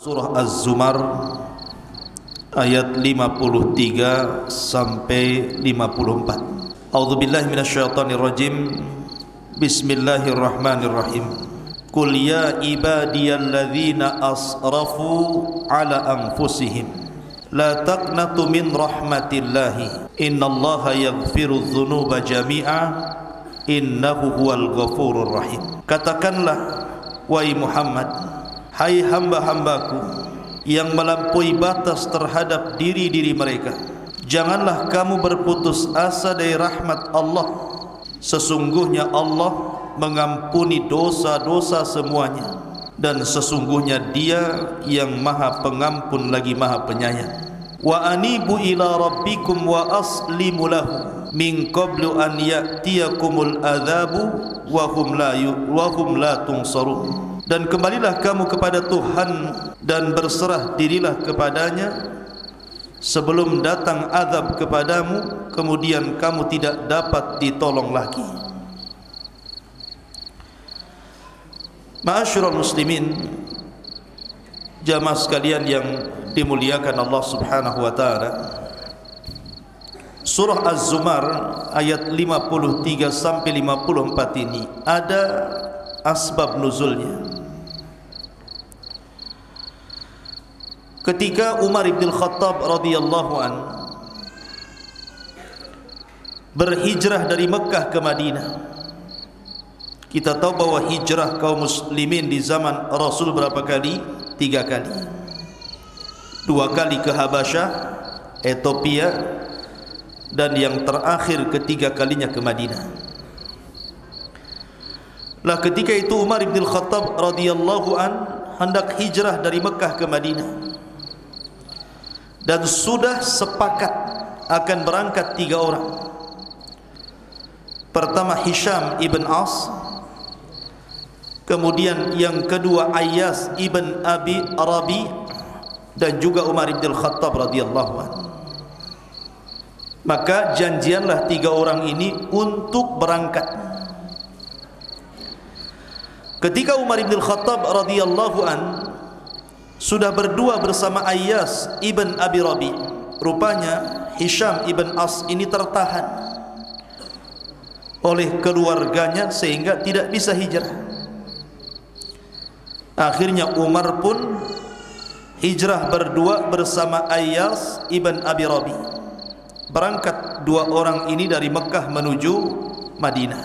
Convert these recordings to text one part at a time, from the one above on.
Surah Az-Zumar ayat 53 sampai 54. A'udzubillahi minasyaitonir rajim. Bismillahirrahmanirrahim. Qul ya ibadiyalladzina asrafu ala anfusihim la taqnatu min rahmatillahi innallaha yaghfirudz dzunuba jami'a innahu huwal ghafurur rahim. Katakanlah wahai Muhammad, hai hamba-hambaku yang melampaui batas terhadap diri-diri mereka, janganlah kamu berputus asa dari rahmat Allah. Sesungguhnya Allah mengampuni dosa-dosa semuanya, dan sesungguhnya Dia yang Maha Pengampun lagi Maha Penyayang. Wa anibu ila rabbikum wa aslimu lahu min qablu an ya'tiyakumul adzabu wa hum la tunsarun. Dan kembalilah kamu kepada Tuhan dan berserah dirilah kepadanya sebelum datang azab kepadamu, kemudian kamu tidak dapat ditolong lagi. Ma'asyiral muslimin, jamaah sekalian yang dimuliakan Allah Subhanahu wa taala, surah Az-Zumar ayat 53 sampai 54 ini ada asbab nuzulnya. Ketika Umar bin Khattab radhiyallahu an berhijrah dari Mekah ke Madinah. Kita tahu bahwa hijrah kaum muslimin di zaman Rasul berapa kali? 3 kali. 2 kali ke Habasyah, Ethiopia, dan yang terakhir ketiga kalinya ke Madinah. Lah ketika itu Umar bin Khattab radhiyallahu an hendak hijrah dari Mekah ke Madinah. Dan sudah sepakat akan berangkat 3 orang. Pertama Hisham ibn As, kemudian yang kedua Ayyas ibn Abi Rabi, dan juga Umar bin Khattab radhiyallahu anhu. Maka janjianlah 3 orang ini untuk berangkat. Ketika Umar bin Khattab radhiyallahu anhu sudah berdua bersama Ayyas ibn Abi Rabi, rupanya Hisham ibn As ini tertahan oleh keluarganya sehingga tidak bisa hijrah. Akhirnya Umar pun hijrah berdua bersama Ayyas ibn Abi Rabi. Berangkat 2 orang ini dari Mekah menuju Madinah.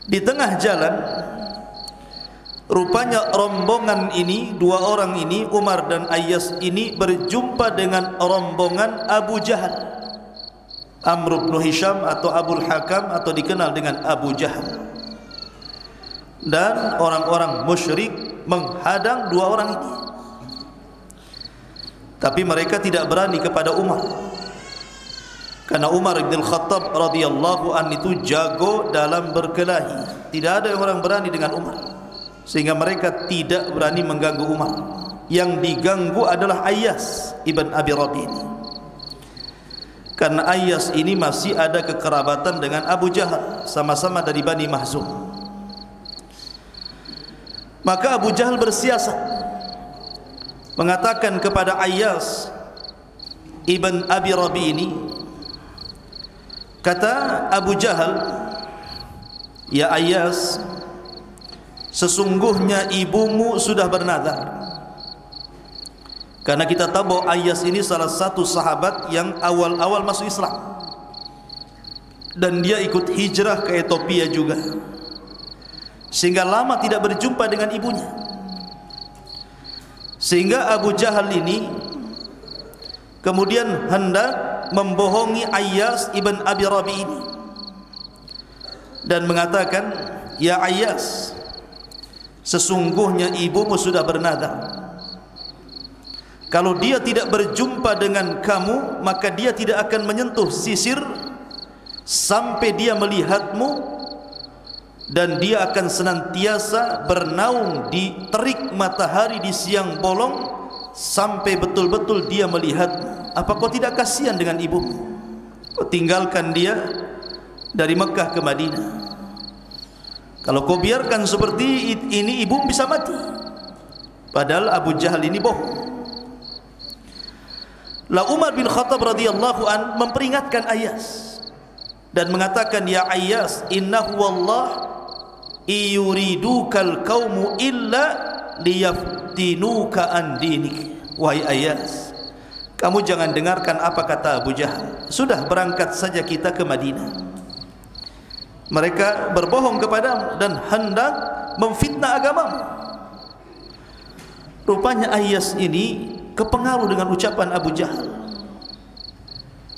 Di tengah jalan, rupanya rombongan ini, 2 orang ini, Umar dan Ayyas ini, berjumpa dengan rombongan Abu Jahal, Amr bin Hisham atau Abul Hakam, atau dikenal dengan Abu Jahal. Dan orang-orang musyrik menghadang 2 orang ini. Tapi mereka tidak berani kepada Umar, karena Umar bin Khattab radhiyallahu anhu itu jago dalam berkelahi. Tidak ada orang berani dengan Umar, sehingga mereka tidak berani mengganggu Umar. Yang diganggu adalah Ayyas ibn Abi Rabi ini, karena Ayyas ini masih ada kekerabatan dengan Abu Jahal, sama-sama dari Bani Mahzum. Maka Abu Jahal bersiasat, mengatakan kepada Ayyas ibn Abi Rabi ini, kata Abu Jahal, ya Ayyas, sesungguhnya ibumu sudah bernazar. Karena kita tahu bahwa Ayyas ini salah satu sahabat yang awal-awal masuk Islam, dan dia ikut hijrah ke Ethiopia juga, sehingga lama tidak berjumpa dengan ibunya. Sehingga Abu Jahal ini kemudian hendak membohongi Ayyas ibn Abi Rabi ini, dan mengatakan, ya Ayyas, sesungguhnya ibumu sudah bernazar, kalau dia tidak berjumpa dengan kamu, maka dia tidak akan menyentuh sisir sampai dia melihatmu, dan dia akan senantiasa bernaung di terik matahari di siang bolong sampai betul-betul dia melihatmu. Apa kau tidak kasihan dengan ibumu? Kau tinggalkan dia dari Mekah ke Madinah. Kalau kau biarkan seperti ini, ibu bisa mati. Padahal Abu Jahal ini bohong. La Umar bin Khattab radhiyallahu an memperingatkan Ayyas dan mengatakan, ya Ayyas, innahu wallah iyuridukal qaumu illa liyaftinuka an dinik. Wahai Ayyas, kamu jangan dengarkan apa kata Abu Jahal. Sudah, berangkat saja kita ke Madinah. Mereka berbohong kepadamu dan hendak memfitnah agamamu. Rupanya Ayyas ini kepengaruh dengan ucapan Abu Jahal.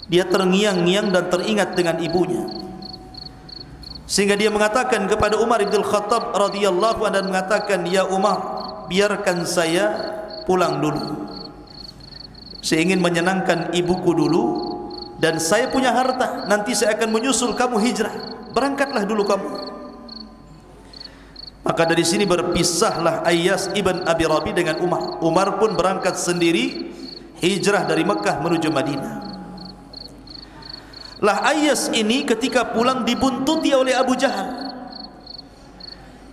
Dia terngiang-ngiang dan teringat dengan ibunya, sehingga dia mengatakan kepada Umar bin Khattab radhiyallahu anhu dan mengatakan, ya Umar, biarkan saya pulang dulu. Saya ingin menyenangkan ibuku dulu, dan saya punya harta, nanti saya akan menyusul kamu hijrah. Berangkatlah dulu kamu. Maka dari sini berpisahlah Ayyas ibn Abi Rabi dengan Umar. Umar pun berangkat sendiri hijrah dari Mekah menuju Madinah. Lah Ayyas ini ketika pulang dibuntuti oleh Abu Jahal.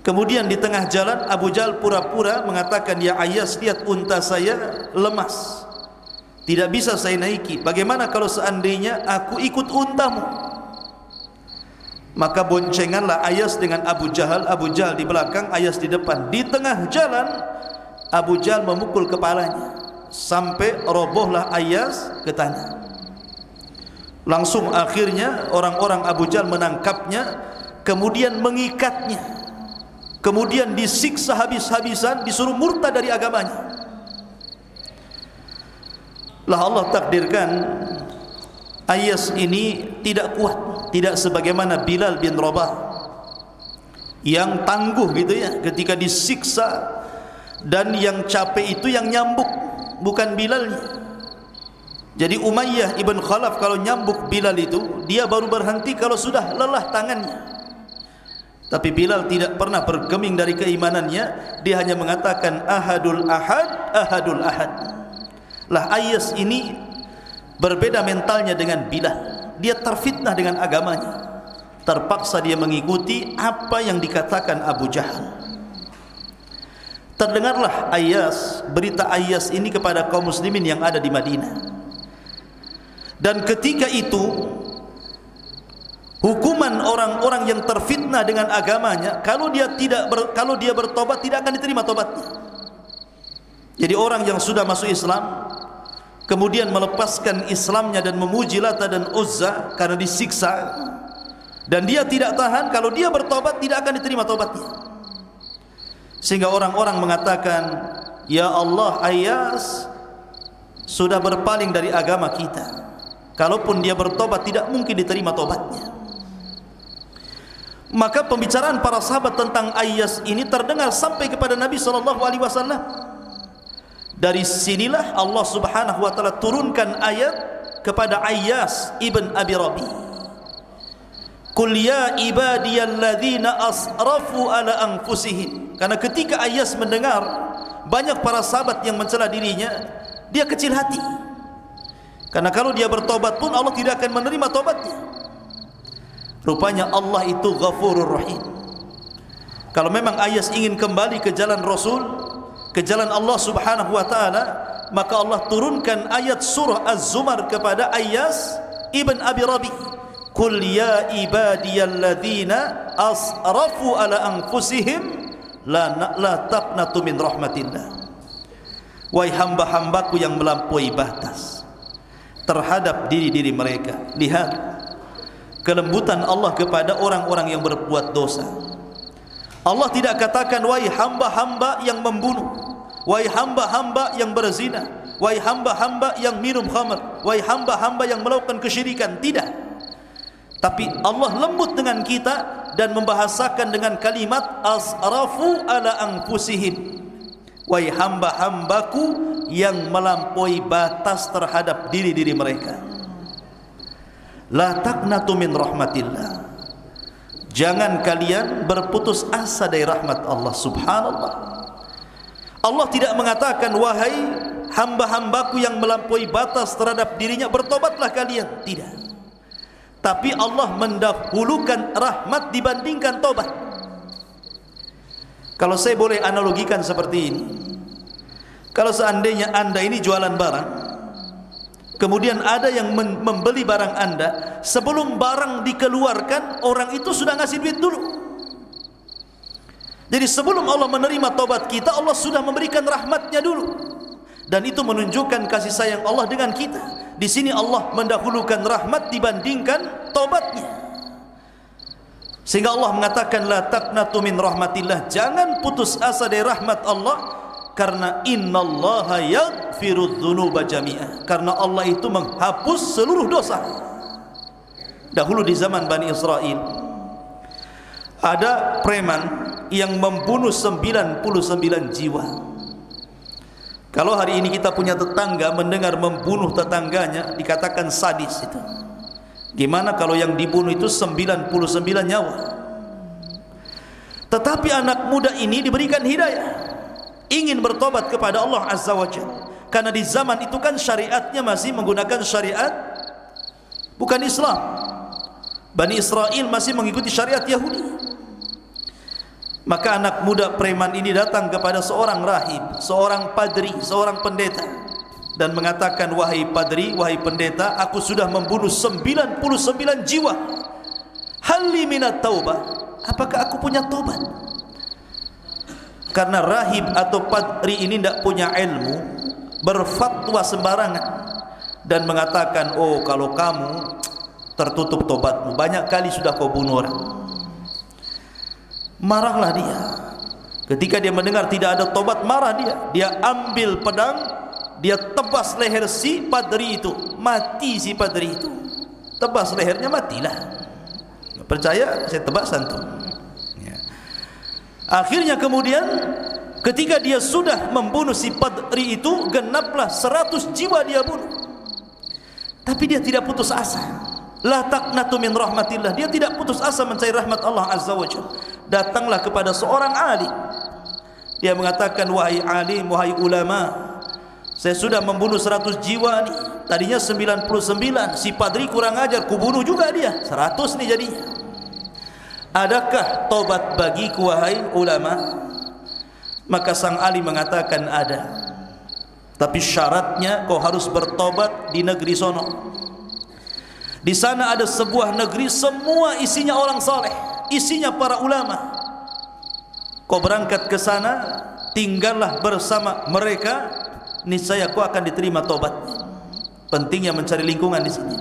Kemudian di tengah jalan Abu Jahal pura-pura mengatakan, ya Ayyas, lihat unta saya lemas, tidak bisa saya naiki. Bagaimana kalau seandainya aku ikut untamu? Maka boncenganlah Ayyas dengan Abu Jahal. Abu Jahal di belakang, Ayyas di depan. Di tengah jalan Abu Jahal memukul kepalanya sampai robohlah Ayyas ke tanah. Langsung akhirnya orang-orang Abu Jahal menangkapnya, kemudian mengikatnya, kemudian disiksa habis-habisan, disuruh murtad dari agamanya. Lah Allah takdirkan Ayyas ini tidak kuat, tidak sebagaimana Bilal bin Rabah yang tangguh gitu ya ketika disiksa, dan yang capek itu yang nyambuk, bukan Bilalnya. Jadi Umayyah ibn Khalaf kalau nyambuk Bilal itu, dia baru berhenti kalau sudah lelah tangannya. Tapi Bilal tidak pernah bergeming dari keimanannya, dia hanya mengatakan ahadul ahad, ahadul ahad. Lah Ayyas ini berbeda mentalnya dengan Bilal. Dia terfitnah dengan agamanya, terpaksa dia mengikuti apa yang dikatakan Abu Jahal. Terdengarlah Ayyas, berita Ayyas ini kepada kaum muslimin yang ada di Madinah. Dan ketika itu hukuman orang-orang yang terfitnah dengan agamanya, kalau dia bertobat tidak akan diterima tobatnya. Jadi orang yang sudah masuk Islam kemudian melepaskan Islamnya dan memuji Lata dan Uzza karena disiksa, dan dia tidak tahan, kalau dia bertobat tidak akan diterima tobatnya. Sehingga orang-orang mengatakan, ya Allah, Ayyas sudah berpaling dari agama kita, kalaupun dia bertobat tidak mungkin diterima tobatnya. Maka pembicaraan para sahabat tentang Ayyas ini terdengar sampai kepada Nabi SAW. Dari sinilah Allah Subhanahu wa taala turunkan ayat kepada Ayyas ibn Abi Rabi. Qul ya ibadiyalladzina asrafu ala anfusihim. Karena ketika Ayyas mendengar banyak para sahabat yang mencela dirinya, dia kecil hati. Karena kalau dia bertobat pun Allah tidak akan menerima tobatnya. Rupanya Allah itu Ghafurur Rahim. Kalau memang Ayyas ingin kembali ke jalan Rasul, ke jalan Allah Subhanahu wa taala, maka Allah turunkan ayat surah Az-Zumar kepada Ayyas ibn Abi Rabi. Qul ya ibadiyalladzina asrafu ala anfusihim la taqnatu min rahmatillah. Wahai hamba-hambaku yang melampaui batas terhadap diri-diri mereka. Lihat kelembutan Allah kepada orang-orang yang berbuat dosa. Allah tidak katakan wahai hamba-hamba yang membunuh, wahai hamba-hamba yang berzina, wahai hamba-hamba yang minum khamr, wahai hamba-hamba yang melakukan kesyirikan. Tidak. Tapi Allah lembut dengan kita dan membahasakan dengan kalimat asrafu ala anfusihim. Wahai hamba-hambaku yang melampaui batas terhadap diri-diri mereka. La taqnatu min rahmatillah. Jangan kalian berputus asa dari rahmat Allah. Subhanallah. Allah tidak mengatakan wahai hamba-hambaku yang melampaui batas terhadap dirinya, bertobatlah kalian. Tidak. Tapi Allah mendahulukan rahmat dibandingkan tobat. Kalau saya boleh analogikan seperti ini, Kalau seandainya Anda ini jualan barang, kemudian ada yang membeli barang Anda, sebelum barang dikeluarkan, orang itu sudah ngasih duit dulu. Jadi sebelum Allah menerima taubat kita, Allah sudah memberikan rahmatnya dulu. Dan itu menunjukkan kasih sayang Allah dengan kita. Di sini Allah mendahulukan rahmat dibandingkan taubatnya. Sehingga Allah mengatakan, la taqnatu min rahmatillah, jangan putus asa dari rahmat Allah, karena innallaha yaghfirudz dzunuba jami'ah, karena Allah itu menghapus seluruh dosa. Dahulu di zaman Bani Israel ada preman yang membunuh 99 jiwa. Kalau hari ini kita punya tetangga mendengar membunuh tetangganya, dikatakan sadis itu. Gimana kalau yang dibunuh itu 99 nyawa? Tetapi anak muda ini diberikan hidayah, ingin bertobat kepada Allah Azza wa Jalla. Karena di zaman itu kan syariatnya masih menggunakan syariat bukan Islam. Bani Israel masih mengikuti syariat Yahudi. Maka anak muda preman ini datang kepada seorang rahib, seorang padri, seorang pendeta, dan mengatakan, wahai padri, wahai pendeta, aku sudah membunuh 99 jiwa. Halli minat taubah, apakah aku punya taubat? Karena rahib atau padri ini tidak punya ilmu, berfatwa sembarangan dan mengatakan, oh kalau kamu tertutup tobatmu, banyak kali sudah kau bunuh orang. Marahlah dia. Ketika dia mendengar tidak ada tobat, marah dia. Dia ambil pedang, dia tebas leher si padri itu, mati si padri itu. Tebas lehernya, matilah. Percaya, saya tebas antum. Ya. Akhirnya kemudian ketika dia sudah membunuh si padri itu, genaplah 100 jiwa dia bunuh. Tapi dia tidak putus asa. La taqnatu min rahmatillah, dia tidak putus asa mencari rahmat Allah Azza wa Jalla. Datanglah kepada seorang alim. Dia mengatakan, wahai alim, wahai ulama, saya sudah membunuh 100 jiwa nih. Tadinya 99, si padri kurang ajar, kubunuh juga dia, 100 nih jadinya. Adakah tobat bagiku wahai ulama? Maka sang alim mengatakan, ada. Tapi syaratnya kau harus bertobat di negeri sono. Di sana ada sebuah negeri, semua isinya orang saleh, isinya para ulama. Kau berangkat ke sana, tinggallah bersama mereka, niscaya kau akan diterima tobatnya. Pentingnya mencari lingkungan di sini.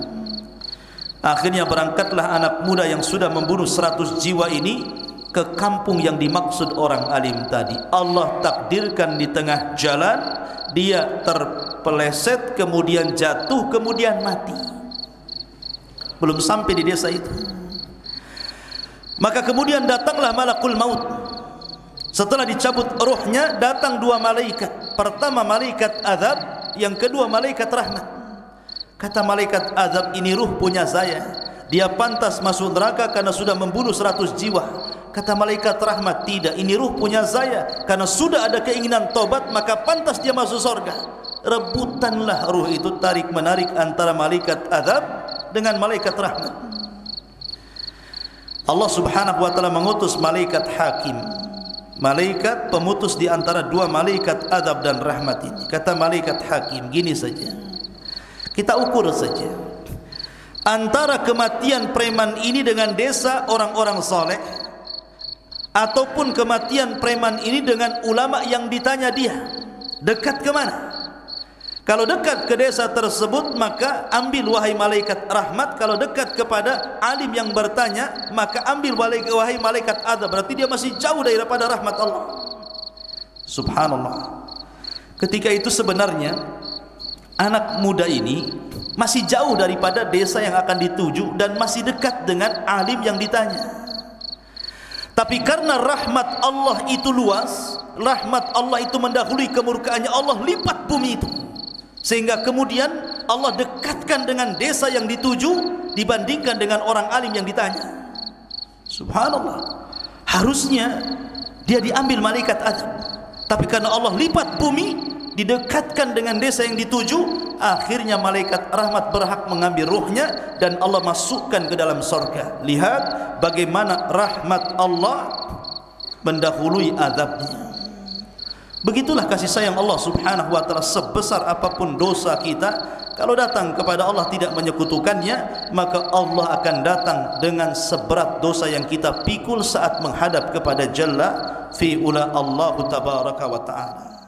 Akhirnya berangkatlah anak muda yang sudah membunuh 100 jiwa ini ke kampung yang dimaksud orang alim tadi. Allah takdirkan di tengah jalan dia terpeleset, kemudian jatuh, kemudian mati. Belum sampai di desa itu, maka kemudian datanglah malakul maut. Setelah dicabut rohnya, datang dua malaikat. Pertama malaikat azab, yang kedua malaikat rahmat. Kata malaikat azab, ini ruh punya saya, dia pantas masuk neraka karena sudah membunuh 100 jiwa. Kata malaikat rahmat, tidak, ini ruh punya saya, karena sudah ada keinginan tobat maka pantas dia masuk surga. Rebutanlah ruh itu, tarik menarik antara malaikat azab dengan malaikat rahmat. Allah Subhanahu wa taala mengutus malaikat hakim, malaikat pemutus di antara dua malaikat azab dan rahmat ini. Kata malaikat hakim, gini saja, kita ukur saja antara kematian preman ini dengan desa orang-orang saleh, ataupun kematian preman ini dengan ulama yang ditanya dia, dekat ke mana? Kalau dekat ke desa tersebut, maka ambil wahai malaikat rahmat. Kalau dekat kepada alim yang bertanya, maka ambil wahai malaikat azab. Berarti dia masih jauh daripada rahmat Allah. Subhanallah. Ketika itu sebenarnya anak muda ini masih jauh daripada desa yang akan dituju dan masih dekat dengan alim yang ditanya. Tapi karena rahmat Allah itu luas, rahmat Allah itu mendahului kemurkaannya, Allah lipat bumi itu, sehingga kemudian Allah dekatkan dengan desa yang dituju dibandingkan dengan orang alim yang ditanya. Subhanallah. Harusnya dia diambil malaikat azab, tapi karena Allah lipat bumi, didekatkan dengan desa yang dituju, akhirnya malaikat rahmat berhak mengambil ruhnya dan Allah masukkan ke dalam surga. Lihat bagaimana rahmat Allah mendahului azabnya. Begitulah kasih sayang Allah Subhanahu wa taala. Sebesar apapun dosa kita, kalau datang kepada Allah tidak menyekutukannya, maka Allah akan datang dengan seberat dosa yang kita pikul saat menghadap kepada Jalla fi'ula Allah tabaraka wa ta'ala.